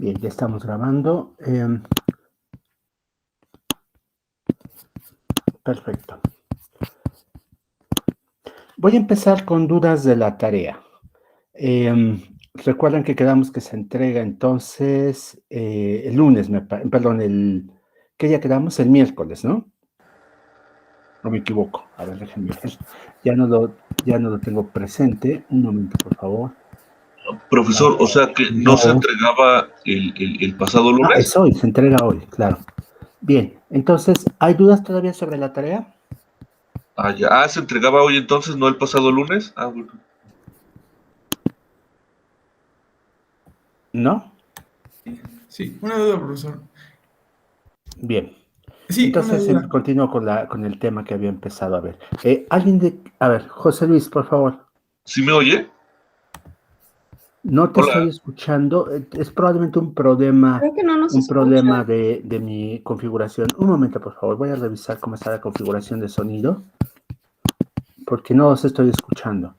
Bien, ya estamos grabando. Perfecto. Voy a empezar con dudas de la tarea. Recuerden que quedamos que se entrega entonces el lunes, perdón, ¿qué día quedamos? El miércoles, ¿no? No me equivoco. A ver, déjenme ver. Ya no lo tengo presente. Un momento, por favor. Profesor, o sea que no se No. entregaba el pasado Ah, lunes. es hoy, se entrega hoy, claro. Bien, entonces, ¿hay dudas todavía sobre la tarea? Se entregaba hoy entonces, no el pasado lunes. Bueno. ¿No? Sí, una duda, profesor. Bien. Sí, una Entonces, duda. continúo con el tema que había empezado a ver. A ver, José Luis, por favor. ¿Sí me oye? No te estoy Hola. escuchando. Es probablemente Creo que no nos escucha. de mi configuración. Un momento, por favor. Voy a revisar cómo está la configuración de sonido, porque no os estoy escuchando.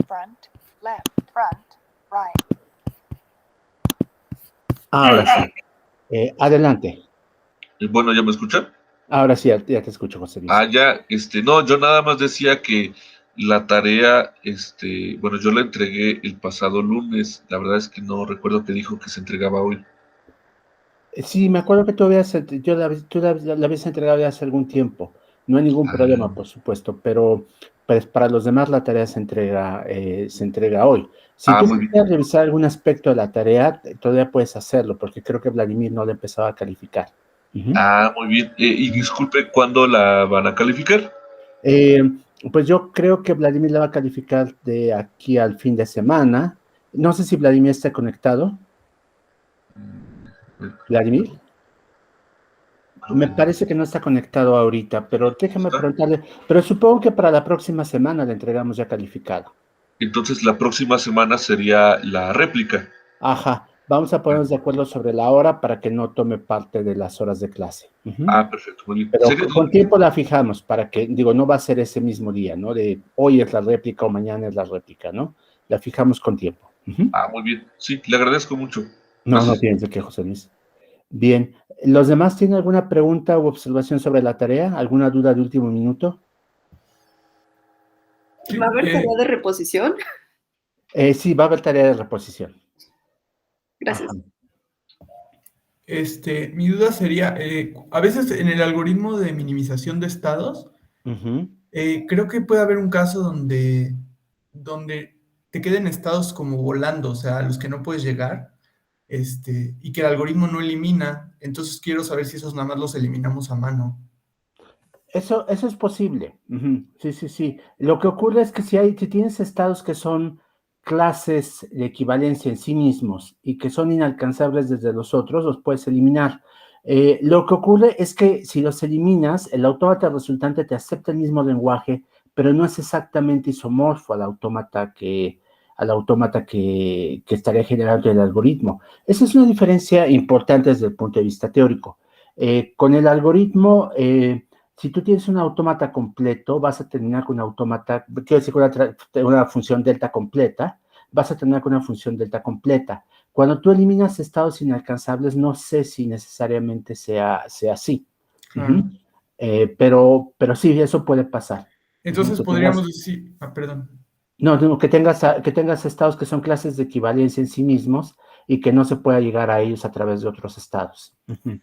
Front, left, front, right. Ahora sí. Adelante. Bueno, ¿ya me escuchan? Ahora sí, ya te escucho, José Luis. No, yo nada más decía que la tarea, bueno, yo la entregué el pasado lunes. La verdad es que no recuerdo que dijo que se entregaba hoy. Sí, me acuerdo que tú la habías entregado ya hace algún tiempo. No hay ningún problema, por supuesto, pero pues, para los demás la tarea se entrega hoy. Si tú Muy bien. quieres revisar algún aspecto de la tarea, todavía puedes hacerlo, porque creo que Vladimir no la empezaba a calificar. Ujú. Muy bien. Y disculpe, ¿cuándo la van a calificar? Eh, pues yo creo que Vladimir la va a calificar de aquí al fin de semana. No sé si Vladimir está conectado. ¿Vladimir? Me parece que no está conectado ahorita, pero déjame preguntarle, pero supongo que para la próxima semana la entregamos ya calificada. Entonces la próxima semana sería la réplica. Ajá, vamos a ponernos de acuerdo sobre la hora para que no tome parte de las horas de clase. Ujú. Perfecto, muy bien. Pero con tiempo la fijamos para que, digo, no va a ser ese mismo día, ¿no? De hoy es la réplica o mañana es la réplica, ¿no? La fijamos con tiempo. Ujú. Muy bien. Sí, le agradezco mucho. No, no Gracias. tienes de qué, José Luis. Bien, ¿los demás tienen alguna pregunta u observación sobre la tarea? ¿Alguna duda de último minuto? ¿Va a haber tarea de reposición? Sí, va a haber tarea de reposición. Gracias. Ajá. Mi duda sería, a veces en el algoritmo de minimización de estados, creo que puede haber un caso donde te queden estados como volando, o sea, a los que no puedes llegar, y que el algoritmo no elimina. Entonces quiero saber si esos nada más los eliminamos a mano. Eso es posible. Ujú. Sí, sí, sí. Lo que ocurre es que si tienes estados que son clases de equivalencia en sí mismos y que son inalcanzables desde los otros, los puedes eliminar. Lo que ocurre es que si los eliminas, el autómata resultante te acepta el mismo lenguaje, pero no es exactamente isomorfo al autómata que estaría generando el algoritmo. Esa es una diferencia importante desde el punto de vista teórico. Con el algoritmo, si tú tienes un autómata completo, vas a terminar con un autómata, quiero decir, con una función delta completa, vas a terminar con una función delta completa. Cuando tú eliminas estados inalcanzables, no sé si necesariamente sea así. Claro. Pero sí, eso puede pasar. Entonces podríamos decir, perdón. No, que tengas estados que son clases de equivalencia en sí mismos y que no se pueda llegar a ellos a través de otros estados.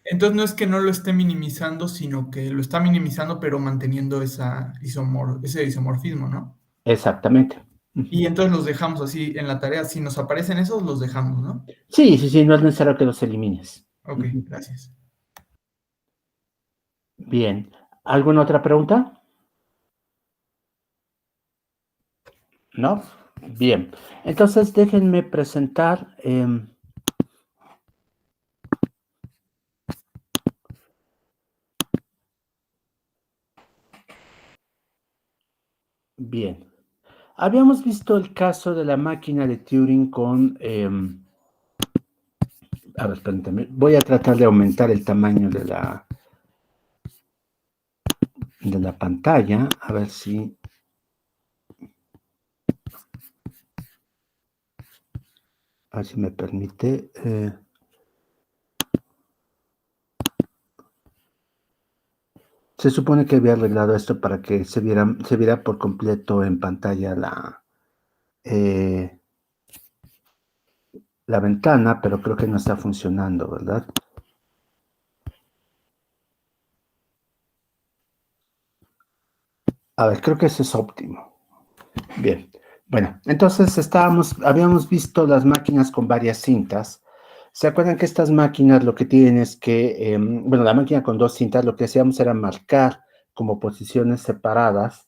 Entonces no es que no lo esté minimizando, sino que lo está minimizando, pero manteniendo ese isomorfismo, ¿no? Exactamente. Y entonces los dejamos así en la tarea. Si nos aparecen esos, los dejamos, ¿no? Sí, sí, sí, no es necesario que los elimines. Ok, gracias. Bien. ¿Alguna otra pregunta? ¿No? Bien. Entonces déjenme presentar. Bien. Habíamos visto el caso de la máquina de Turing con... a ver, permítame. Voy a tratar de aumentar el tamaño la pantalla, a ver si... A ver si me permite... Se supone que había arreglado esto para que se viera por completo en pantalla la ventana, pero creo que no está funcionando, ¿verdad? A ver, creo que eso es óptimo. Bien, bueno, entonces habíamos visto las máquinas con varias cintas. ¿Se acuerdan que estas máquinas lo que tienen es que, bueno, la máquina con 2 cintas, lo que hacíamos era marcar como posiciones separadas,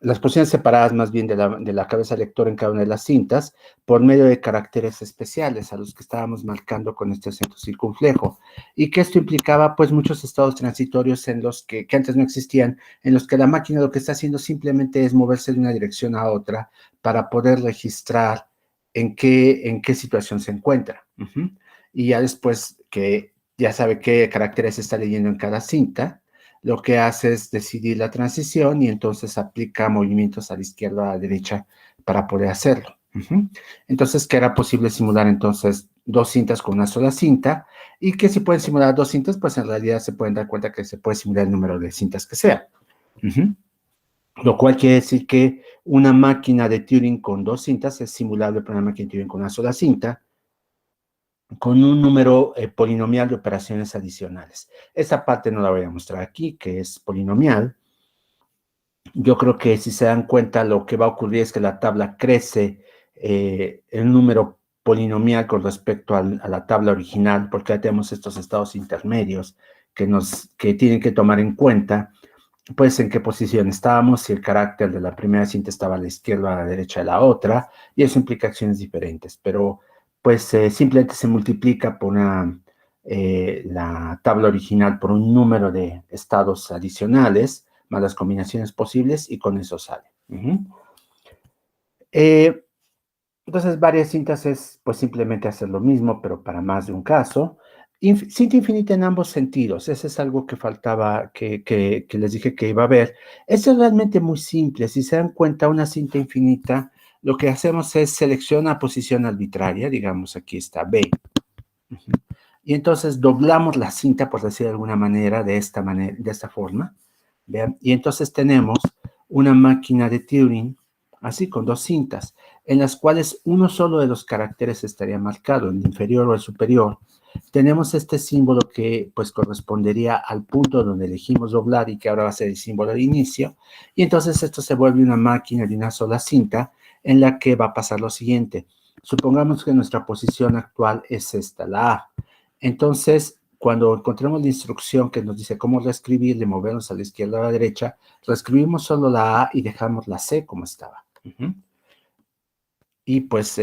las posiciones separadas más bien de la cabeza lector en cada una de las cintas, por medio de caracteres especiales a los que estábamos marcando con este acento circunflejo. Y que esto implicaba, pues, muchos estados transitorios en los que antes no existían, en los que la máquina lo que está haciendo simplemente es moverse de una dirección a otra para poder registrar en qué situación se encuentra. Y ya después que ya sabe qué caracteres está leyendo en cada cinta, lo que hace es decidir la transición y entonces aplica movimientos a la izquierda o a la derecha para poder hacerlo. Entonces, que era posible simular entonces 2 cintas con una sola cinta, y que si pueden simular 2 cintas, pues en realidad se pueden dar cuenta que se puede simular el número de cintas que sea. Lo cual quiere decir que una máquina de Turing con 2 cintas es simulable por una máquina de Turing con una sola cinta, con un número polinomial de operaciones adicionales. Esta parte no la voy a mostrar aquí, que es polinomial. Yo creo que si se dan cuenta, lo que va a ocurrir es que la tabla crece el número polinomial con respecto a la tabla original, porque ya tenemos estos estados intermedios que tienen que tomar en cuenta, pues, en qué posición estábamos, si el carácter de la primera cinta estaba a la izquierda o a la derecha de la otra, y eso implica acciones diferentes, pero pues simplemente se multiplica por la tabla original por un número de estados adicionales, más las combinaciones posibles, y con eso sale. Entonces, varias cintas es pues simplemente hacer lo mismo, pero para más de un caso. Cinta infinita en ambos sentidos, ese es algo que faltaba, que les dije que iba a ver. Eso es realmente muy simple. Si se dan cuenta, una cinta infinita, lo que hacemos es seleccionar posición arbitraria, digamos aquí está B. Y entonces doblamos la cinta, por decir de alguna manera, de esta forma. ¿Vean? Y entonces tenemos una máquina de Turing, así con 2 cintas, en las cuales uno solo de los caracteres estaría marcado, el inferior o el superior. Tenemos este símbolo que pues correspondería al punto donde elegimos doblar y que ahora va a ser el símbolo de inicio. Y entonces esto se vuelve una máquina de una sola cinta en la que va a pasar lo siguiente. Supongamos que nuestra posición actual es esta, la A. Entonces, cuando encontremos la instrucción que nos dice cómo reescribir, de movernos a la izquierda o a la derecha, reescribimos solo la A y dejamos la C como estaba. Y pues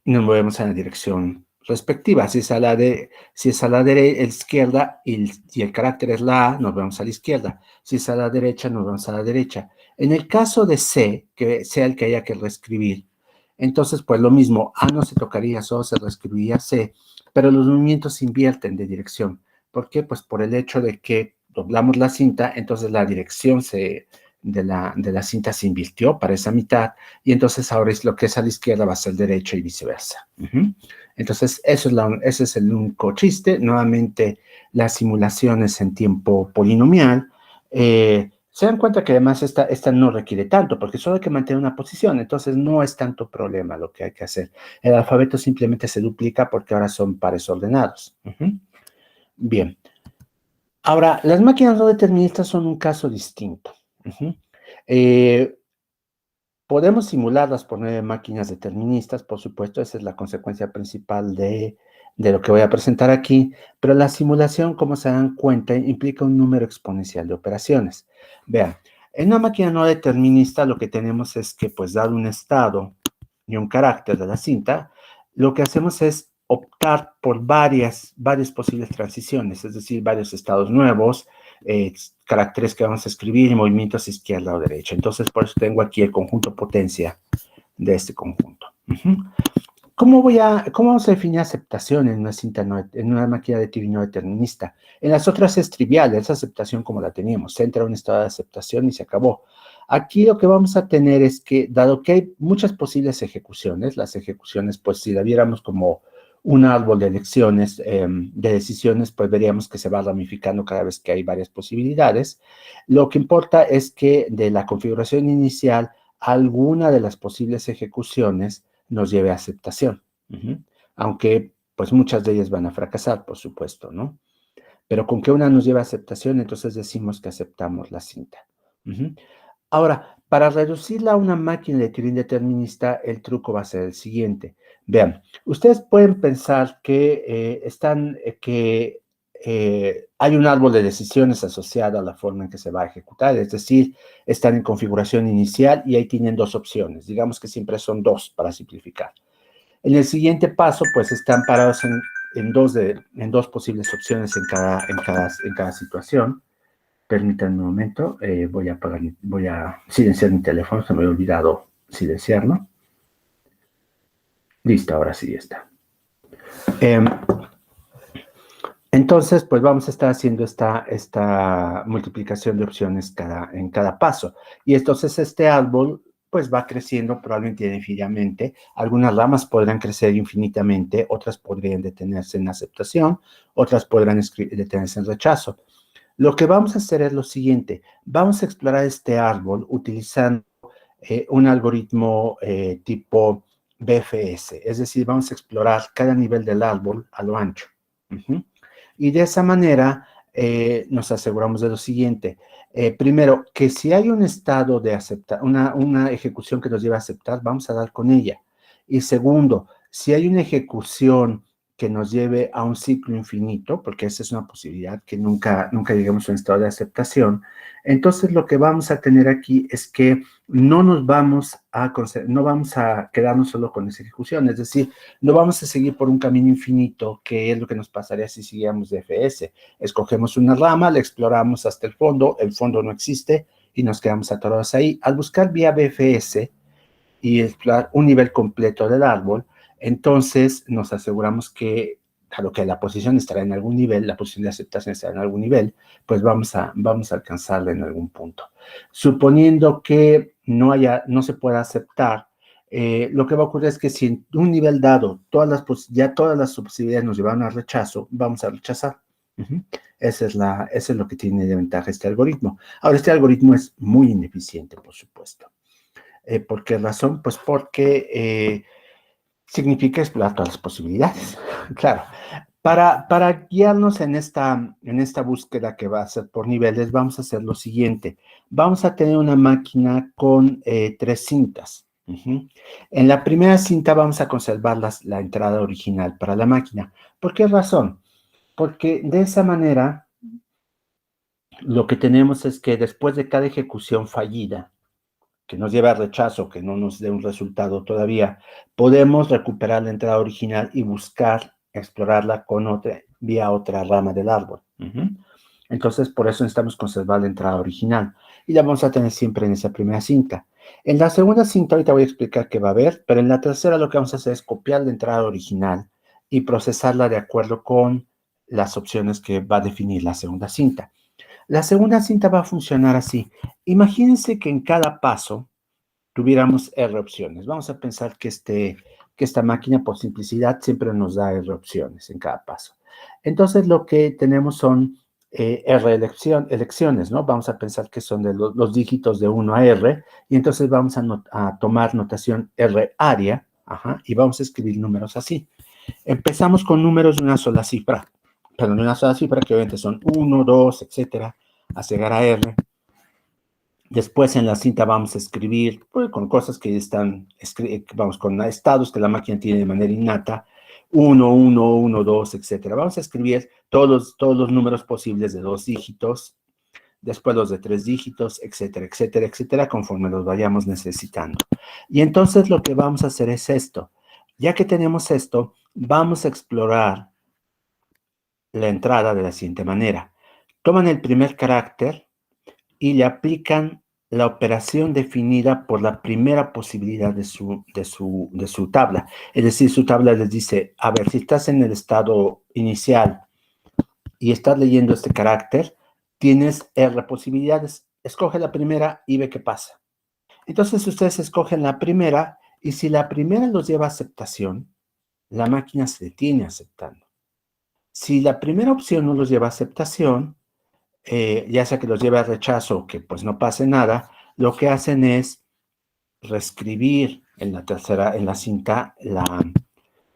nos movemos en la dirección respectiva. Si es a la izquierda y el carácter es la A, nos vamos a la izquierda. Si es a la derecha, nos vamos a la derecha. En el caso de C, que sea el que haya que reescribir, entonces pues lo mismo, A no se tocaría, solo se reescribiría C, pero los movimientos se invierten de dirección. ¿Por qué? Pues por el hecho de que doblamos la cinta, entonces la dirección de la cinta se invirtió para esa mitad, y entonces ahora es lo que es a la izquierda va a ser derecho y viceversa. Entonces, ese es el único chiste. Nuevamente, las simulaciones en tiempo polinomial. Se dan cuenta que además esta no requiere tanto, porque solo hay que mantener una posición, entonces no es tanto problema lo que hay que hacer. El alfabeto simplemente se duplica porque ahora son pares ordenados. Bien. Ahora, las máquinas no deterministas son un caso distinto. Podemos simularlas por medio de máquinas deterministas, por supuesto, esa es la consecuencia principal de lo que voy a presentar aquí, pero la simulación, como se dan cuenta, implica un número exponencial de operaciones. Vean, en una máquina no determinista lo que tenemos es que, pues, dado un estado y un carácter de la cinta, lo que hacemos es optar por varias posibles transiciones, es decir, varios estados nuevos, caracteres que vamos a escribir y movimientos izquierda o derecha. Entonces, por eso tengo aquí el conjunto potencia de este conjunto. ¿Cómo vamos a definir aceptación en una en una máquina de Turing no determinista? En las otras es trivial, es aceptación como la teníamos, se entra a un estado de aceptación y se acabó. Aquí lo que vamos a tener es que, dado que hay muchas posibles ejecuciones, las ejecuciones, pues si la viéramos como un árbol de elecciones, de decisiones, pues veríamos que se va ramificando cada vez que hay varias posibilidades. Lo que importa es que de la configuración inicial, alguna de las posibles ejecuciones nos lleve a aceptación. Aunque, pues muchas de ellas van a fracasar, por supuesto, ¿no? Pero con que una nos lleve a aceptación, entonces decimos que aceptamos la cinta. Ahora, para reducirla a una máquina de Turing determinista, el truco va a ser el siguiente. Vean, ustedes pueden pensar que hay un árbol de decisiones asociado a la forma en que se va a ejecutar, es decir, están en configuración inicial y ahí tienen dos opciones. Digamos que siempre son dos para simplificar. En el siguiente paso, pues están parados en dos posibles opciones en cada situación. Permítanme un momento, voy a silenciar mi teléfono, se me había olvidado silenciarlo. Listo, ahora sí está. Entonces, pues vamos a estar haciendo esta multiplicación de opciones en cada paso. Y entonces este árbol, pues va creciendo probablemente infinitamente. Algunas ramas podrán crecer infinitamente, otras podrían detenerse en aceptación, otras podrán detenerse en rechazo. Lo que vamos a hacer es lo siguiente. Vamos a explorar este árbol utilizando un algoritmo tipo BFS. Es decir, vamos a explorar cada nivel del árbol a lo ancho. Y de esa manera nos aseguramos de lo siguiente. Primero, que si hay un estado de aceptar, una ejecución que nos lleva a aceptar, vamos a dar con ella. Y segundo, si hay una ejecución que nos lleve a un ciclo infinito, porque esa es una posibilidad, que nunca lleguemos a un estado de aceptación, entonces lo que vamos a tener aquí es que no vamos a quedarnos solo con esa ejecución, es decir, no vamos a seguir por un camino infinito, que es lo que nos pasaría si siguiéramos DFS. Escogemos una rama, la exploramos hasta el fondo no existe y nos quedamos atorados ahí. Al buscar vía BFS y explorar un nivel completo del árbol, entonces nos aseguramos que, claro, que la posición estará en algún nivel, la posición de aceptación estará en algún nivel, pues vamos a alcanzarla en algún punto. Suponiendo que no se pueda aceptar, lo que va a ocurrir es que si en un nivel dado todas las posibilidades nos llevaron al rechazo, vamos a rechazar. Eso es lo que tiene de ventaja este algoritmo. Ahora, este algoritmo es muy ineficiente, por supuesto. ¿Por qué razón? Pues porque significa explorar todas las posibilidades. Claro, para guiarnos en esta búsqueda que va a ser por niveles, vamos a hacer lo siguiente. Vamos a tener una máquina con 3 cintas. En la primera cinta vamos a conservar la entrada original para la máquina. ¿Por qué razón? Porque de esa manera lo que tenemos es que después de cada ejecución fallida, que nos lleve a rechazo, que no nos dé un resultado todavía, podemos recuperar la entrada original y explorarla vía otra rama del árbol. Entonces, por eso necesitamos conservar la entrada original. Y la vamos a tener siempre en esa primera cinta. En la segunda cinta, ahorita voy a explicar qué va a haber, pero en la tercera lo que vamos a hacer es copiar la entrada original y procesarla de acuerdo con las opciones que va a definir la segunda cinta. La segunda cinta va a funcionar así. Imagínense que en cada paso tuviéramos R opciones. Vamos a pensar que esta máquina, por simplicidad, siempre nos da R opciones en cada paso. Entonces, lo que tenemos son R elecciones, ¿no? Vamos a pensar que son de los dígitos de 1 a R, y entonces vamos a tomar notación R área, y vamos a escribir números así. Empezamos con números de una sola cifra, que obviamente son 1, 2, etcétera, hasta llegar a R. Después en la cinta vamos a escribir con cosas que están, con estados que la máquina tiene de manera innata, 1, 1, 1, 2, etcétera. Vamos a escribir todos los números posibles de 2 dígitos, después los de 3 dígitos, etcétera, etcétera, etcétera, conforme los vayamos necesitando. Y entonces lo que vamos a hacer es esto. Ya que tenemos esto, vamos a explorar la entrada de la siguiente manera. Toman el primer carácter y le aplican la operación definida por la primera posibilidad de su tabla. Es decir, su tabla les dice, a ver, si estás en el estado inicial y estás leyendo este carácter, tienes R posibilidades. Escoge la primera y ve qué pasa. Entonces ustedes escogen la primera y si la primera los lleva a aceptación, la máquina se detiene aceptando. Si la primera opción no los lleva a aceptación, ya sea que los lleve a rechazo o que pues no pase nada, lo que hacen es reescribir en la cinta, la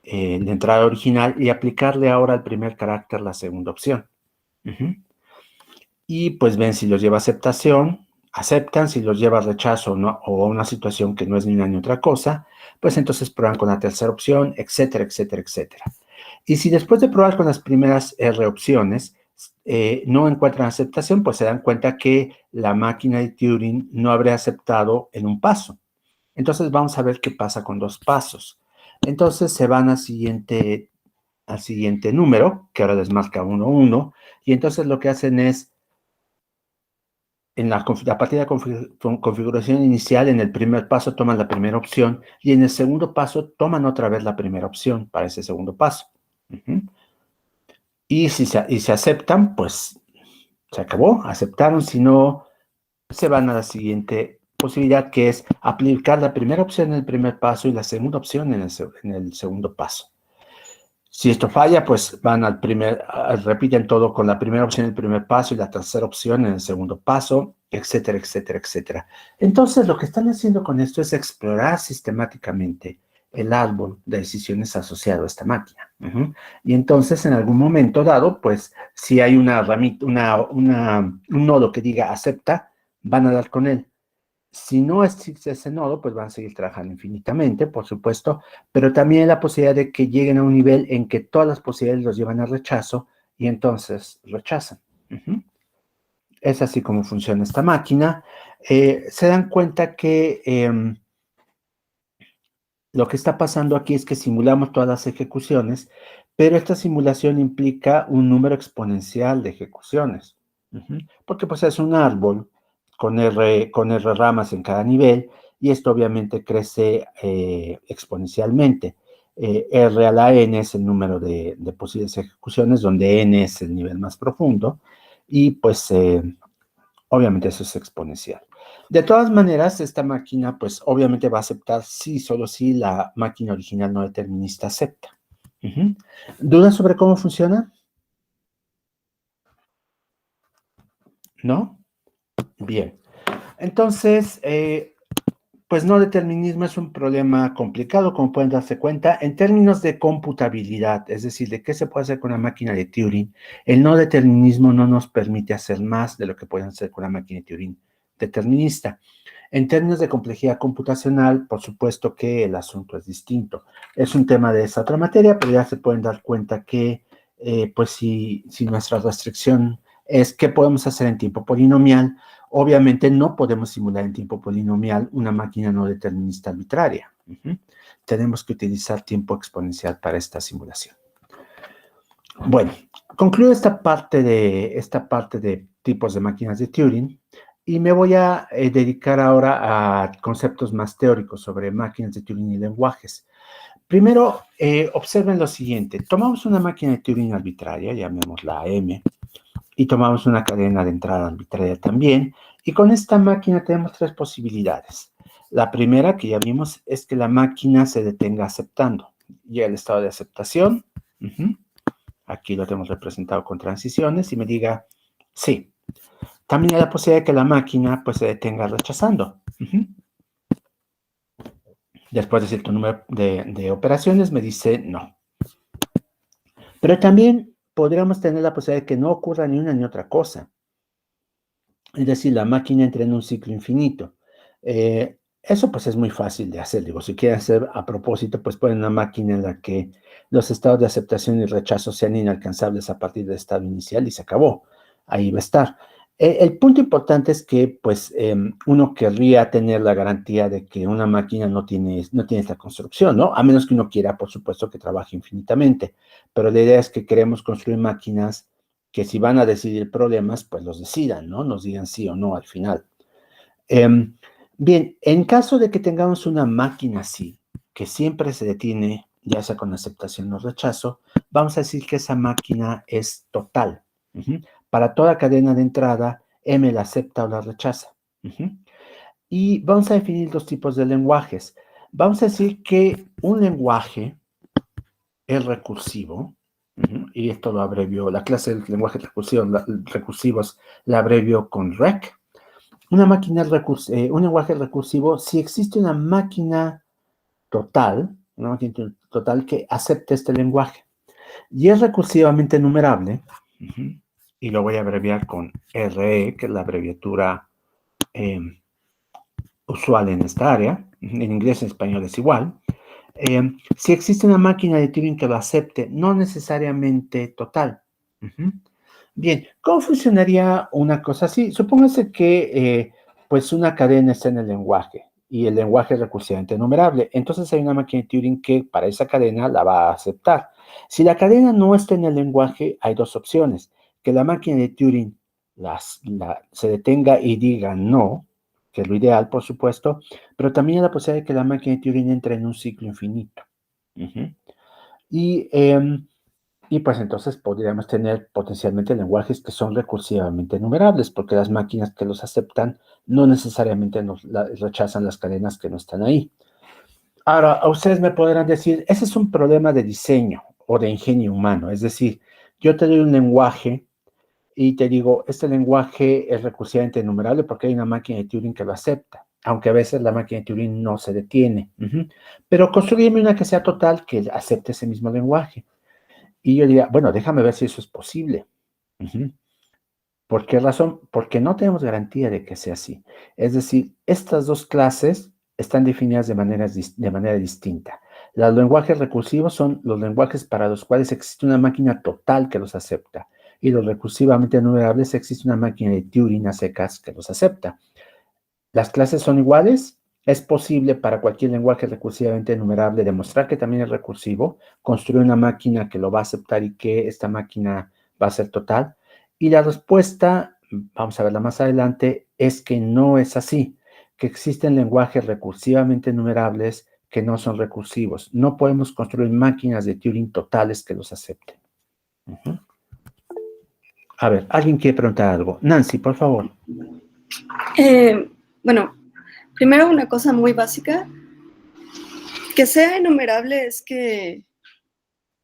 entrada original y aplicarle ahora al primer carácter la segunda opción. Y pues ven si los lleva a aceptación, aceptan, si los lleva a rechazo o a una situación que no es ni una ni otra cosa, pues entonces prueban con la tercera opción, etcétera, etcétera, etcétera. Y si después de probar con las primeras R opciones no encuentran aceptación, pues se dan cuenta que la máquina de Turing no habría aceptado en un paso. Entonces vamos a ver qué pasa con 2 pasos. Entonces se van al siguiente número, que ahora les marca 1, 1, y entonces lo que hacen es, a partir de la configuración inicial, en el primer paso toman la primera opción, y en el segundo paso toman otra vez la primera opción para ese segundo paso. Y si se aceptan, pues se acabó, aceptaron, si no, se van a la siguiente posibilidad, que es aplicar la primera opción en el primer paso y la segunda opción en el segundo paso. Si esto falla, pues van repiten todo con la primera opción en el primer paso y la tercera opción en el segundo paso, etcétera, etcétera, etcétera. Entonces, lo que están haciendo con esto es explorar sistemáticamente el árbol de decisiones asociado a esta máquina. Y entonces, en algún momento dado, pues, si hay un nodo que diga acepta, van a dar con él. Si no existe ese nodo, pues van a seguir trabajando infinitamente, por supuesto, pero también la posibilidad de que lleguen a un nivel en que todas las posibilidades los llevan a rechazo y entonces rechazan. Es así como funciona esta máquina. Se dan cuenta que lo que está pasando aquí es que simulamos todas las ejecuciones, pero esta simulación implica un número exponencial de ejecuciones, porque pues es un árbol con R ramas en cada nivel, y esto obviamente crece exponencialmente. R a la n es el número de posibles ejecuciones, donde n es el nivel más profundo, y pues obviamente eso es exponencial. De todas maneras, esta máquina pues obviamente va a aceptar sí, solo si la máquina original no determinista acepta. ¿Dudas sobre cómo funciona? ¿No? Bien. Entonces, pues no determinismo es un problema complicado, como pueden darse cuenta, en términos de computabilidad, es decir, de qué se puede hacer con una máquina de Turing. El no determinismo no nos permite hacer más de lo que pueden hacer con una máquina de Turing determinista. En términos de complejidad computacional, por supuesto que el asunto es distinto. Es un tema de esa otra materia, pero ya se pueden dar cuenta que, pues si nuestra restricción es qué podemos hacer en tiempo polinomial, obviamente no podemos simular en tiempo polinomial una máquina no determinista arbitraria. Tenemos que utilizar tiempo exponencial para esta simulación. Bueno, concluyo esta parte de tipos de máquinas de Turing y me voy a dedicar ahora a conceptos más teóricos sobre máquinas de Turing y lenguajes. Primero, observen lo siguiente. Tomamos una máquina de Turing arbitraria, llamémosla M, y tomamos una cadena de entrada arbitraria también, y con esta máquina tenemos 3 posibilidades. La primera, que ya vimos, es que la máquina se detenga aceptando. Llega el estado de aceptación, aquí lo tenemos representado con transiciones, y me diga sí. También hay la posibilidad de que la máquina pues se detenga rechazando. Después de cierto número de operaciones me dice no. Pero también podríamos tener la posibilidad de que no ocurra ni una ni otra cosa. Es decir, la máquina entra en un ciclo infinito. Eso pues es muy fácil de hacer. Digo, si quieren hacer a propósito, pues ponen una máquina en la que los estados de aceptación y rechazo sean inalcanzables a partir del estado inicial y se acabó. Ahí va a estar. El punto importante es que pues uno querría tener la garantía de que una máquina no tiene esta construcción, ¿no? A menos que uno quiera, por supuesto, que trabaje infinitamente. Pero la idea es que queremos construir máquinas que si van a decidir problemas, pues los decidan, ¿no? Nos digan sí o no al final. Bien, en caso de que tengamos una máquina así, que siempre se detiene, ya sea con aceptación o rechazo, vamos a decir que esa máquina es total. Para toda cadena de entrada, M la acepta o la rechaza. Y vamos a definir dos tipos de lenguajes. Vamos a decir que un lenguaje es recursivo, y esto lo abrevió, la clase de lenguajes recursivos la abrevió con rec. Una máquina un lenguaje recursivo si existe una máquina total que acepte este lenguaje. Y es recursivamente numerable, y lo voy a abreviar con RE, que es la abreviatura usual en esta área. En inglés y en español es igual. Si existe una máquina de Turing que lo acepte, no necesariamente total. Bien, ¿cómo funcionaría una cosa así? Supóngase que pues una cadena está en el lenguaje y el lenguaje es recursivamente numerable. Entonces hay una máquina de Turing que para esa cadena la va a aceptar. Si la cadena no está en el lenguaje, hay dos opciones. Que la máquina de Turing se detenga y diga no, que es lo ideal, por supuesto, pero también hay la posibilidad de que la máquina de Turing entre en un ciclo infinito. Y pues entonces podríamos tener potencialmente lenguajes que son recursivamente numerables, porque las máquinas que los aceptan no necesariamente rechazan las cadenas que no están ahí. Ahora, ustedes me podrán decir, ese es un problema de diseño o de ingenio humano. Es decir, yo te doy un lenguaje y te digo, este lenguaje es recursivamente numerable porque hay una máquina de Turing que lo acepta, aunque a veces la máquina de Turing no se detiene. Pero construyeme una que sea total que acepte ese mismo lenguaje. Y yo diría, bueno, déjame ver si eso es posible. ¿Por qué razón? Porque no tenemos garantía de que sea así. Es decir, estas dos clases están definidas de manera distinta. Los lenguajes recursivos son los lenguajes para los cuales existe una máquina total que los acepta. Y los recursivamente numerables existe una máquina de Turing a secas que los acepta. ¿Las clases son iguales? Es posible para cualquier lenguaje recursivamente numerable demostrar que también es recursivo, construir una máquina que lo va a aceptar y que esta máquina va a ser total. Y la respuesta, vamos a verla más adelante, es que no es así, que existen lenguajes recursivamente numerables que no son recursivos. No podemos construir máquinas de Turing totales que los acepten. A ver, ¿alguien quiere preguntar algo? Nancy, por favor. Bueno, primero una cosa muy básica. Que sea enumerable es que...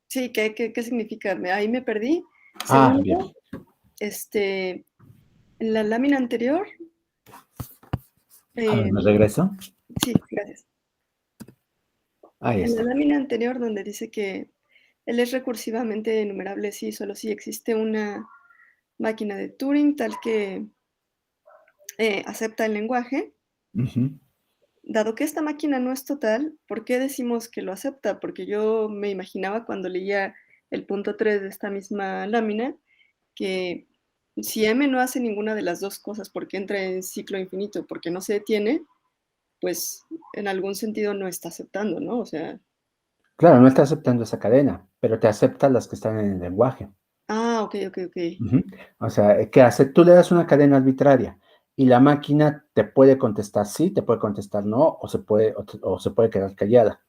Sí, ¿qué significa? Ahí me perdí. Segundo, bien. En la lámina anterior... ¿Me regreso? Sí, gracias. Ahí está. En la lámina anterior donde dice que él es recursivamente enumerable, sí, solo si existe una máquina de Turing tal que acepta el lenguaje. Dado que esta máquina no es total, ¿por qué decimos que lo acepta? Porque yo me imaginaba cuando leía el punto 3 de esta misma lámina que si M no hace ninguna de las dos cosas porque entra en ciclo infinito, porque no se detiene, pues en algún sentido no está aceptando, ¿no? O sea... Claro, no está aceptando esa cadena, pero te acepta las que están en el lenguaje. Ah, ok. O sea, ¿qué hace? Tú le das una cadena arbitraria y la máquina te puede contestar sí, te puede contestar no, o se puede quedar callada.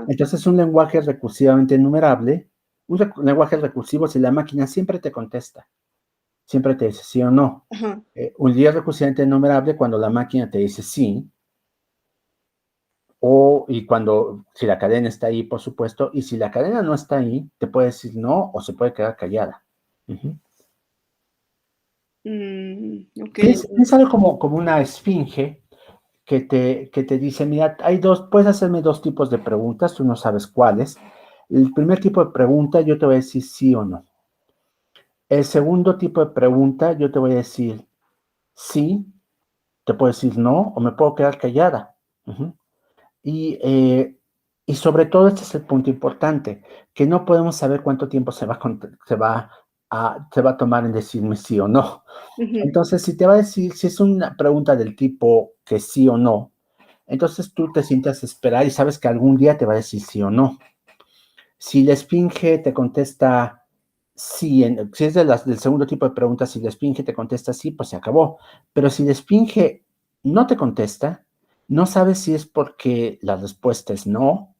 Entonces, un lenguaje recursivamente enumerable, un lenguaje recursivo si la máquina siempre te contesta, siempre te dice sí o no. Un día recursivamente enumerable cuando la máquina te dice sí, si la cadena está ahí, por supuesto, y si la cadena no está ahí, te puede decir no o se puede quedar callada. Es algo como una esfinge que te dice, mira, puedes hacerme dos tipos de preguntas, tú no sabes cuáles. El primer tipo de pregunta yo te voy a decir sí o no. El segundo tipo de pregunta yo te voy a decir sí, te puedo decir no o me puedo quedar callada. Y sobre todo, este es el punto importante, que no podemos saber cuánto tiempo se va a tomar en decirme sí o no. Entonces, si te va a decir, si es una pregunta del tipo que sí o no, entonces tú te sientas a esperar y sabes que algún día te va a decir sí o no. Si la esfinge te contesta sí, si es del segundo tipo de preguntas, si la esfinge te contesta sí, pues se acabó. Pero si la esfinge no te contesta, no sabes si es porque la respuesta es no,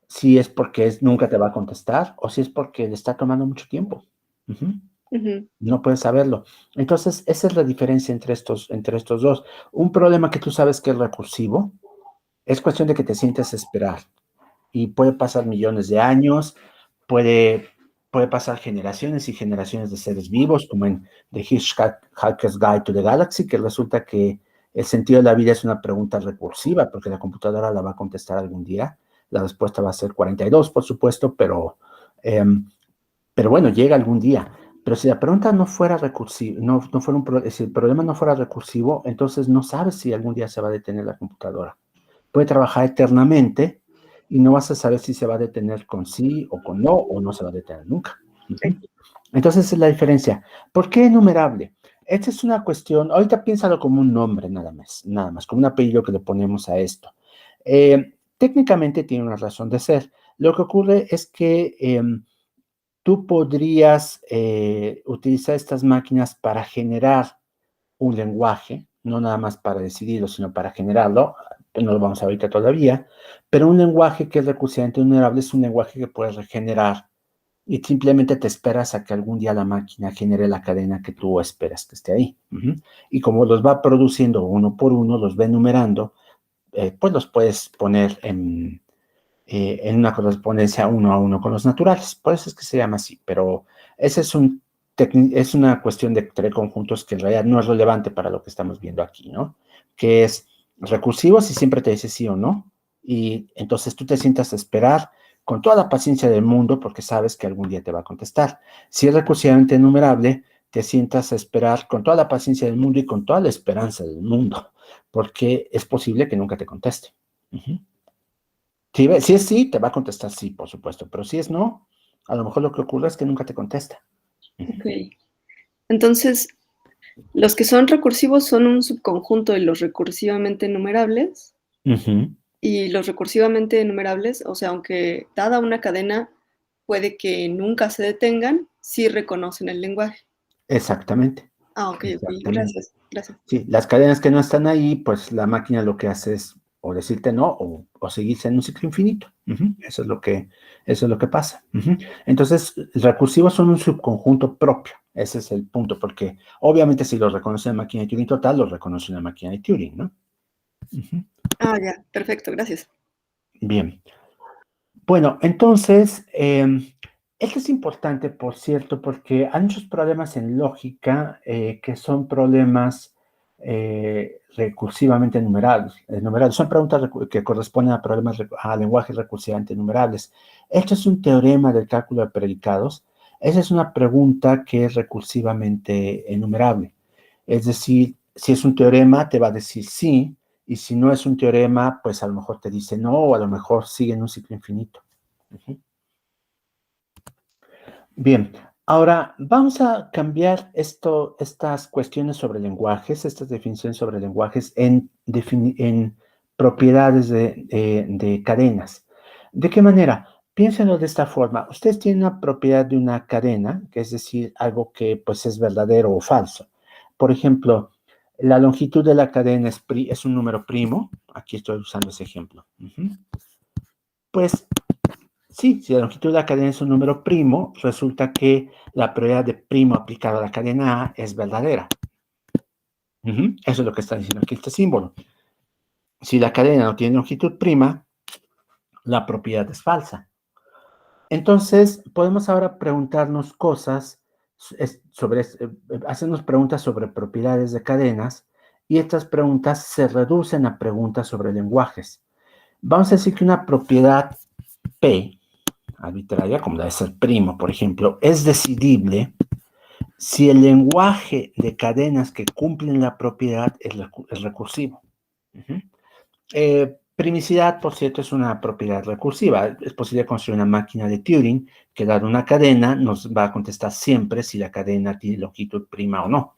si es porque nunca te va a contestar o si es porque le está tomando mucho tiempo. No puedes saberlo. Entonces, esa es la diferencia entre estos dos. Un problema que tú sabes que es recursivo es cuestión de que te sientes a esperar. Y puede pasar millones de años, puede pasar generaciones y generaciones de seres vivos, como en The Hitchhiker's Guide to the Galaxy, que resulta que el sentido de la vida es una pregunta recursiva, porque la computadora la va a contestar algún día. La respuesta va a ser 42, por supuesto, pero bueno, llega algún día. Pero si la pregunta no fuera recursiva, si el problema no fuera recursivo, entonces no sabes si algún día se va a detener la computadora. Puede trabajar eternamente y no vas a saber si se va a detener con sí o con no, o no se va a detener nunca. Entonces, esa es la diferencia. ¿Por qué enumerable? Esta es una cuestión, ahorita piénsalo como un nombre nada más, como un apellido que le ponemos a esto. Técnicamente tiene una razón de ser. Lo que ocurre es que tú podrías utilizar estas máquinas para generar un lenguaje, no nada más para decidirlo, sino para generarlo. No lo vamos a ver ahorita todavía, pero un lenguaje que es recursivamente enumerable es un lenguaje que puedes regenerar y simplemente te esperas a que algún día la máquina genere la cadena que tú esperas que esté ahí. Y como los va produciendo uno por uno, los va enumerando, pues los puedes poner en una correspondencia 1 a 1 con los naturales. Por eso es que se llama así, pero ese es una cuestión de tres conjuntos que en realidad no es relevante para lo que estamos viendo aquí, ¿no? Que es recursivo si siempre te dice sí o no, y entonces tú te sientas a esperar con toda la paciencia del mundo porque sabes que algún día te va a contestar. Si es recursivamente enumerable, te sientas a esperar con toda la paciencia del mundo y con toda la esperanza del mundo, porque es posible que nunca te conteste. Si es sí, te va a contestar sí, por supuesto, pero si es no, a lo mejor lo que ocurre es que nunca te contesta. Ok. Entonces, los que son recursivos son un subconjunto de los recursivamente enumerables. Y los recursivamente enumerables, o sea, aunque dada una cadena puede que nunca se detengan, sí reconocen el lenguaje. Exactamente. Ok, gracias. Sí, las cadenas que no están ahí, pues la máquina lo que hace es o decirte no o seguirse en un ciclo infinito. Eso es lo que pasa. Entonces, recursivos son un subconjunto propio. Ese es el punto, porque obviamente si lo reconoce la máquina de Turing total, lo reconoce una máquina de Turing, ¿no? Ya, perfecto, gracias. Bien. Bueno, entonces, esto es importante, por cierto, porque hay muchos problemas en lógica que son problemas recursivamente enumerables. Son preguntas que corresponden a problemas a lenguajes recursivamente enumerables. Esto es un teorema del cálculo de predicados. Esa es una pregunta que es recursivamente enumerable. Es decir, si es un teorema, te va a decir sí, y si no es un teorema, pues a lo mejor te dice no, o a lo mejor sigue en un ciclo infinito. Bien, ahora vamos a cambiar estas cuestiones sobre lenguajes, estas definiciones sobre lenguajes en propiedades de cadenas. ¿De qué manera? Piénsenlo de esta forma. Ustedes tienen una propiedad de una cadena, que es decir, algo que pues es verdadero o falso. Por ejemplo, la longitud de la cadena es un número primo. Aquí estoy usando ese ejemplo. Pues sí, si la longitud de la cadena es un número primo, resulta que la probabilidad de primo aplicado a la cadena A es verdadera. Eso es lo que está diciendo aquí este símbolo. Si la cadena no tiene longitud prima, la propiedad es falsa. Entonces, podemos ahora preguntarnos cosas hacernos preguntas sobre propiedades de cadenas, y estas preguntas se reducen a preguntas sobre lenguajes. Vamos a decir que una propiedad P, arbitraria, como debe ser primo, por ejemplo, es decidible si el lenguaje de cadenas que cumplen la propiedad es recursivo. Primicidad, por cierto, es una propiedad recursiva. Es posible construir una máquina de Turing que, dada una cadena, nos va a contestar siempre si la cadena tiene longitud prima o no.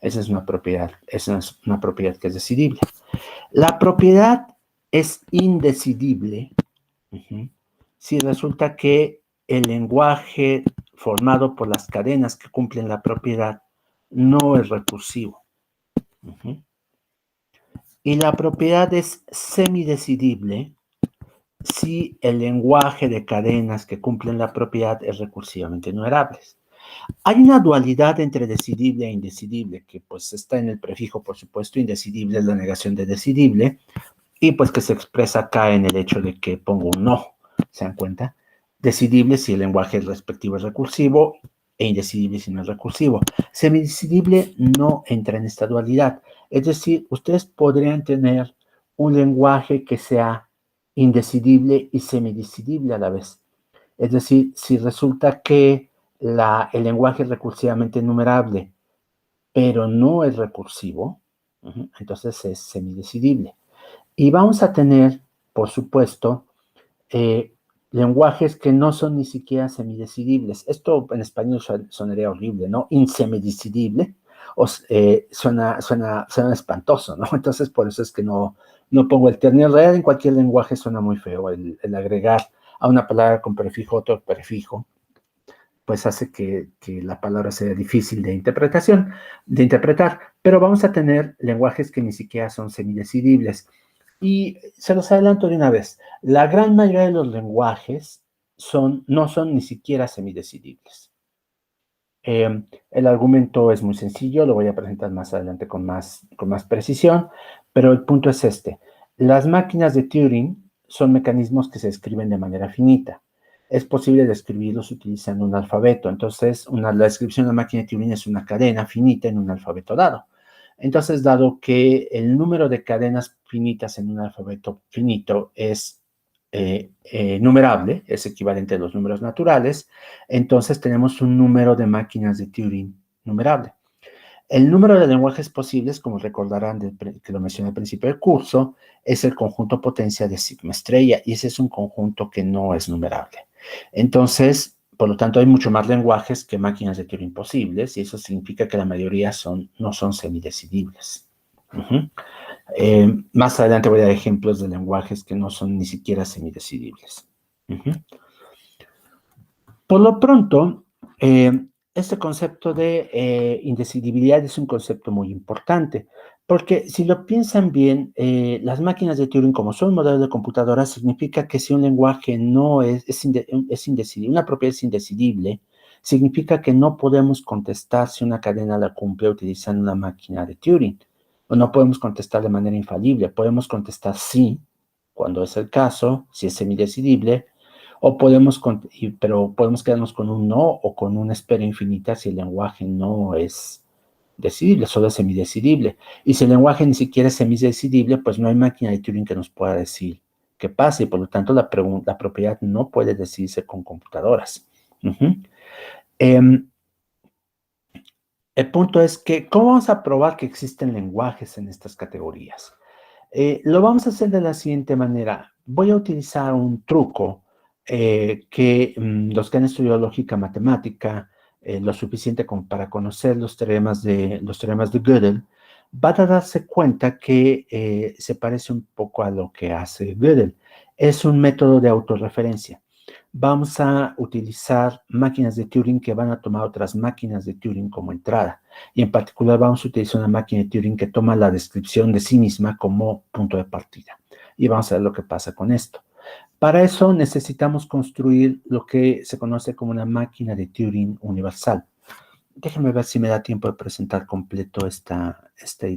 Esa es una propiedad que es decidible. La propiedad es indecidible si resulta que el lenguaje formado por las cadenas que cumplen la propiedad no es recursivo. Y la propiedad es semidecidible si el lenguaje de cadenas que cumplen la propiedad es recursivamente numerable. Hay una dualidad entre decidible e indecidible, que pues está en el prefijo, por supuesto. Indecidible es la negación de decidible, y pues que se expresa acá en el hecho de que pongo un no, ¿se dan cuenta? Decidible si el lenguaje respectivo es recursivo, e indecidible si no es recursivo. Semidecidible no entra en esta dualidad. Es decir, ustedes podrían tener un lenguaje que sea indecidible y semidecidible a la vez. Es decir, si resulta que el lenguaje es recursivamente enumerable, pero no es recursivo, entonces es semidecidible. Y vamos a tener, por supuesto, lenguajes que no son ni siquiera semidecidibles. Esto en español sonaría horrible, ¿no? Insemidecidible, suena espantoso, ¿no? Entonces, por eso es que no pongo el término. En realidad, en cualquier lenguaje suena muy feo el agregar a una palabra con prefijo otro prefijo, pues hace que la palabra sea difícil de interpretar, pero vamos a tener lenguajes que ni siquiera son semidecidibles. Y se los adelanto de una vez, la gran mayoría de los lenguajes no son ni siquiera semidecidibles. El argumento es muy sencillo, lo voy a presentar más adelante con más precisión, pero el punto es este. Las máquinas de Turing son mecanismos que se escriben de manera finita. Es posible describirlos utilizando un alfabeto. Entonces, la descripción de una máquina de Turing es una cadena finita en un alfabeto dado. Entonces, dado que el número de cadenas finitas en un alfabeto finito es numerable, es equivalente a los números naturales, entonces tenemos un número de máquinas de Turing numerable. El número de lenguajes posibles, como recordarán que lo mencioné al principio del curso, es el conjunto potencia de sigma estrella, y ese es un conjunto que no es numerable. Entonces, por lo tanto, hay mucho más lenguajes que máquinas de Turing posibles, y eso significa que la mayoría no son semidecidibles. Más adelante voy a dar ejemplos de lenguajes que no son ni siquiera semidecidibles. Por lo pronto, este concepto de indecidibilidad es un concepto muy importante, porque si lo piensan bien, las máquinas de Turing, como son modelos de computadoras, significa que si un lenguaje no es indecidible, una propiedad es indecidible, significa que no podemos contestar si una cadena la cumple utilizando una máquina de Turing, o no podemos contestar de manera infalible. Podemos contestar sí, cuando es el caso, si es semidecidible, pero podemos quedarnos con un no o con una espera infinita si el lenguaje no es decidible, solo es semidecidible. Y si el lenguaje ni siquiera es semidecidible, pues no hay máquina de Turing que nos pueda decir qué pasa, y por lo tanto la propiedad no puede decidirse con computadoras. El punto es que, ¿cómo vamos a probar que existen lenguajes en estas categorías? Lo vamos a hacer de la siguiente manera. Voy a utilizar un truco que los que han estudiado lógica matemática, lo suficiente como para conocer los teoremas de Gödel, van a darse cuenta que se parece un poco a lo que hace Gödel. Es un método de autorreferencia. Vamos a utilizar máquinas de Turing que van a tomar otras máquinas de Turing como entrada. Y en particular vamos a utilizar una máquina de Turing que toma la descripción de sí misma como punto de partida. Y vamos a ver lo que pasa con esto. Para eso necesitamos construir lo que se conoce como una máquina de Turing universal. Déjenme ver si me da tiempo de presentar completa esta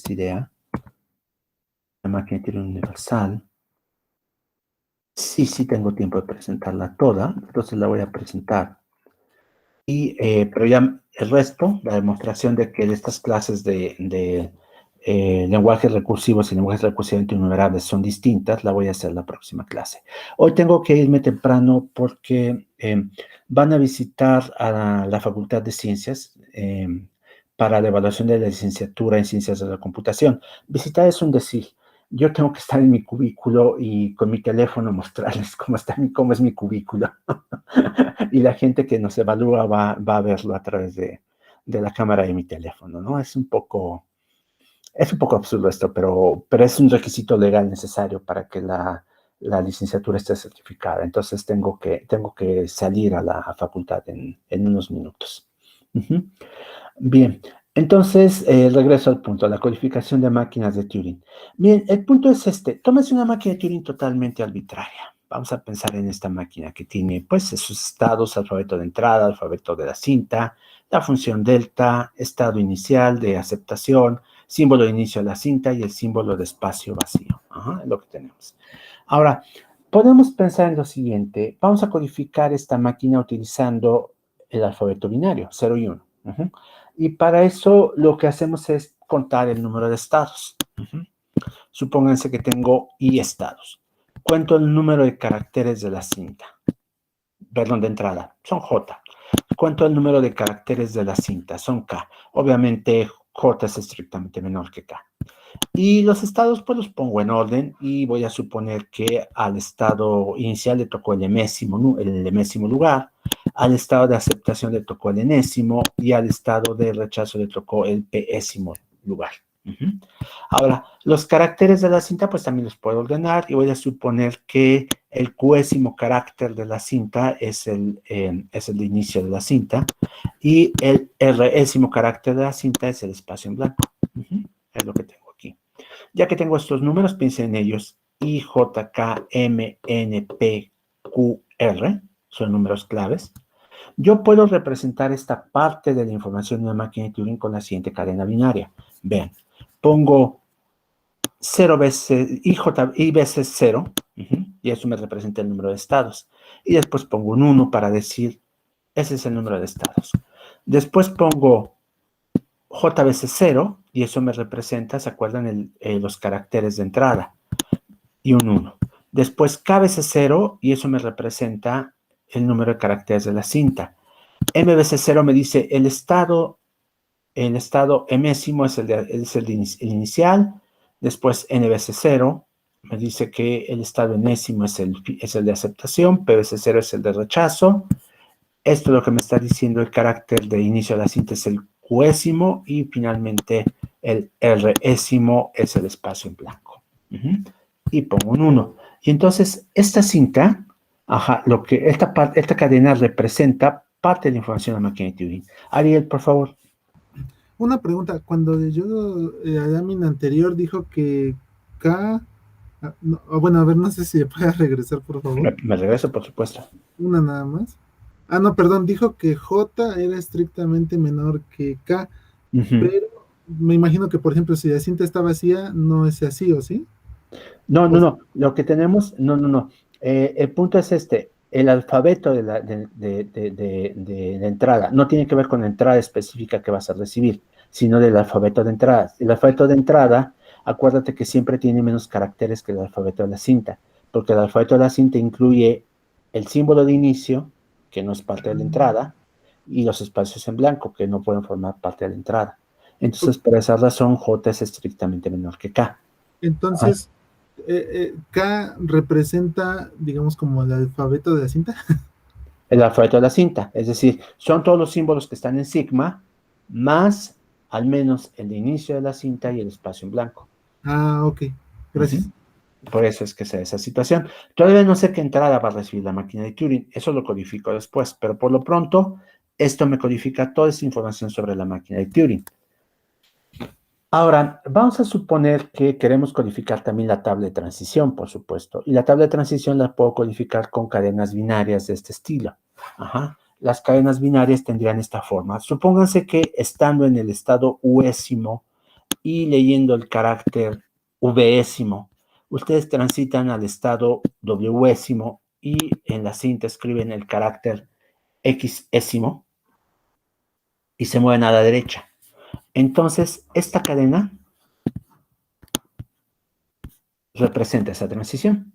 idea. La máquina de Turing universal. Sí tengo tiempo de presentarla toda, entonces la voy a presentar. Pero ya el resto, la demostración de que de estas clases de lenguajes recursivos y lenguajes recursivamente innumerables son distintas, la voy a hacer la próxima clase. Hoy tengo que irme temprano porque van a visitar a la Facultad de Ciencias para la evaluación de la licenciatura en Ciencias de la Computación. Visitar es un decir. Yo tengo que estar en mi cubículo y con mi teléfono mostrarles cómo es mi cubículo. Y la gente que nos evalúa va a verlo a través de la cámara de mi teléfono, ¿no? Es un poco absurdo esto, pero es un requisito legal necesario para que la licenciatura esté certificada. Entonces tengo que salir a la facultad en unos minutos. Bien, Entonces, regreso al punto, la codificación de máquinas de Turing. Bien, el punto es este. Tómese una máquina de Turing totalmente arbitraria. Vamos a pensar en esta máquina que tiene, pues, sus estados, alfabeto de entrada, alfabeto de la cinta, la función delta, estado inicial de aceptación, símbolo de inicio de la cinta y el símbolo de espacio vacío. Ajá, es lo que tenemos. Ahora, podemos pensar en lo siguiente. Vamos a codificar esta máquina utilizando el alfabeto binario, 0 y 1. Y para eso lo que hacemos es contar el número de estados. Supónganse que tengo I estados. Cuento el número de caracteres de la cinta. Perdón, de entrada. Son J. Cuento el número de caracteres de la cinta. Son K. Obviamente J es estrictamente menor que K. Y los estados pues los pongo en orden y voy a suponer que al estado inicial le tocó el emésimo lugar, al estado de aceptación le tocó el enésimo y al estado de rechazo le tocó el pésimo lugar. Ahora, los caracteres de la cinta pues también los puedo ordenar y voy a suponer que el qésimo carácter de la cinta es el de inicio de la cinta y el résimo carácter de la cinta es el espacio en blanco. Es lo que tengo aquí. Ya que tengo estos números, piensen en ellos. I, J, K, M, N, P, Q, R son números claves. Yo puedo representar esta parte de la información de una máquina de Turing con la siguiente cadena binaria. Vean, pongo 0 veces I veces 0, y eso me representa el número de estados. Y después pongo un 1 para decir, ese es el número de estados. Después pongo J veces 0, y eso me representa, ¿se acuerdan? Los caracteres de entrada, y un 1. Después K veces 0, y eso me representa el número de caracteres de la cinta. M veces 0 me dice el estado emésimo es el inicial. Después N veces 0 me dice que el estado enésimo es el de aceptación. P veces 0 es el de rechazo. Esto es lo que me está diciendo el carácter de inicio de la cinta es el qésimo y finalmente el résimo es el espacio en blanco. Y pongo un 1. Y entonces esta cinta, esta cadena representa parte de la información de la máquina de Turing. Ariel, por favor. Una pregunta, cuando yo la lámina anterior dijo que K, bueno, a ver, no sé si puede regresar, por favor. Me regreso, por supuesto. Una nada más. No, perdón, dijo que J era estrictamente menor que K, pero me imagino que, por ejemplo, si la cinta está vacía, no es así, ¿o sí? No, lo que tenemos, el punto es este, el alfabeto de la entrada no tiene que ver con la entrada específica que vas a recibir, sino del alfabeto de entrada. El alfabeto de entrada, acuérdate que siempre tiene menos caracteres que el alfabeto de la cinta, porque el alfabeto de la cinta incluye el símbolo de inicio, que no es parte de la entrada, y los espacios en blanco, que no pueden formar parte de la entrada. Entonces, por esa razón, J es estrictamente menor que K. Entonces, K representa, digamos, como el alfabeto de la cinta. El alfabeto de la cinta, es decir, son todos los símbolos que están en sigma, más al menos el de inicio de la cinta y el espacio en blanco. Ok, gracias. Por eso es que se da esa situación. Todavía no sé qué entrada va a recibir la máquina de Turing, eso lo codifico después, pero por lo pronto, esto me codifica toda esa información sobre la máquina de Turing. Ahora, vamos a suponer que queremos codificar también la tabla de transición, por supuesto, y la tabla de transición la puedo codificar con cadenas binarias de este estilo. Las cadenas binarias tendrían esta forma. Supónganse que estando en el estado uésimo y leyendo el carácter vésimo, ustedes transitan al estado wésimo y en la cinta escriben el carácter xésimo y se mueven a la derecha. Entonces, esta cadena representa esa transición.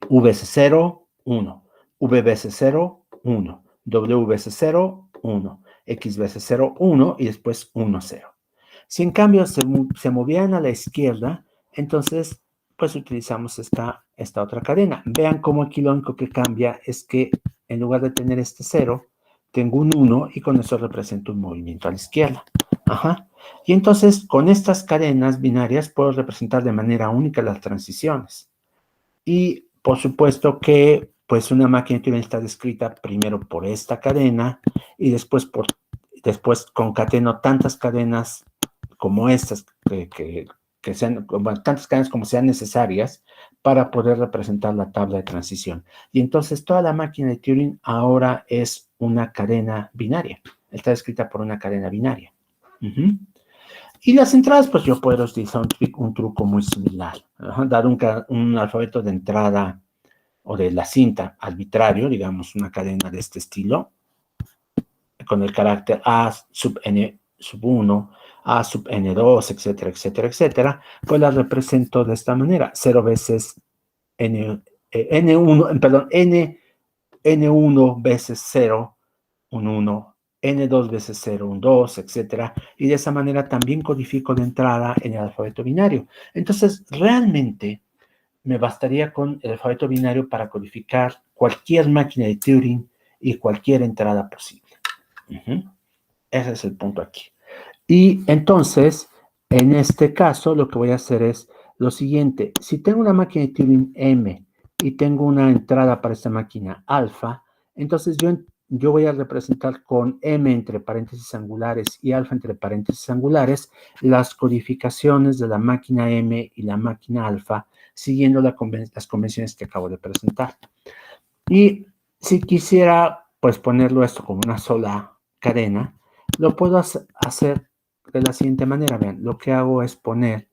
VS0, 1. VBS0, 1. WBS0, 1. XBS0, 1 y después 1, 0. Si en cambio se movían a la izquierda, entonces pues utilizamos esta otra cadena. Vean cómo aquí lo único que cambia es que en lugar de tener este 0, tengo un 1 y con eso represento un movimiento a la izquierda. Y entonces con estas cadenas binarias puedo representar de manera única las transiciones. Y por supuesto que pues una máquina de Turing está descrita primero por esta cadena y después después concateno tantas cadenas como estas, que sean, tantas cadenas como sean necesarias para poder representar la tabla de transición. Y entonces toda la máquina de Turing ahora es una cadena binaria. Está escrita por una cadena binaria. Y las entradas, pues yo puedo utilizar un truco muy similar. Dar un alfabeto de entrada o de la cinta arbitrario, digamos una cadena de este estilo, con el carácter A sub n sub 1, A sub n2, etcétera, etcétera, etcétera, pues la represento de esta manera. 0 veces n1, perdón, n1 veces 0, un 1, n2 veces 0, un 2, etcétera, y de esa manera también codifico la entrada en el alfabeto binario. Entonces, realmente me bastaría con el alfabeto binario para codificar cualquier máquina de Turing y cualquier entrada posible. Ese es el punto aquí. Y entonces, en este caso, lo que voy a hacer es lo siguiente. Si tengo una máquina de Turing M y tengo una entrada para esta máquina alfa, entonces yo voy a representar con M entre paréntesis angulares y alfa entre paréntesis angulares las codificaciones de la máquina M y la máquina alfa, siguiendo las convenciones que acabo de presentar. Y si quisiera, pues, ponerlo esto como una sola cadena, lo puedo hacer de la siguiente manera. Vean, lo que hago es poner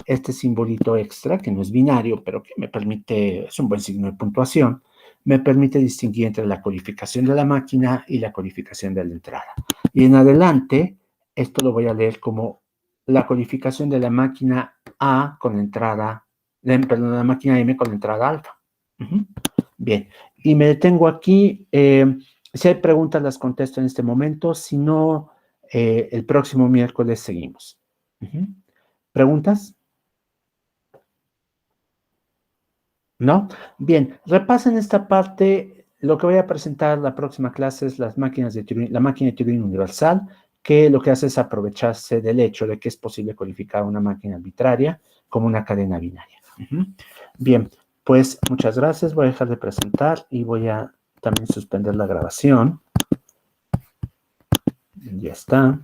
este simbolito extra, que no es binario, pero que me permite, es un buen signo de puntuación, me permite distinguir entre la codificación de la máquina y la codificación de la entrada. Y en adelante, esto lo voy a leer como la codificación de la máquina A con la entrada, perdón, la máquina M con la entrada alfa. Bien, y me detengo aquí. Si hay preguntas, las contesto en este momento. Si no, el próximo miércoles seguimos. ¿Preguntas? ¿No? Bien, repasen esta parte. Lo que voy a presentar la próxima clase es las máquinas de Turing, la máquina de Turing universal, que lo que hace es aprovecharse del hecho de que es posible codificar una máquina arbitraria como una cadena binaria. Bien, pues muchas gracias. Voy a dejar de presentar y voy a también suspender la grabación. Ya está.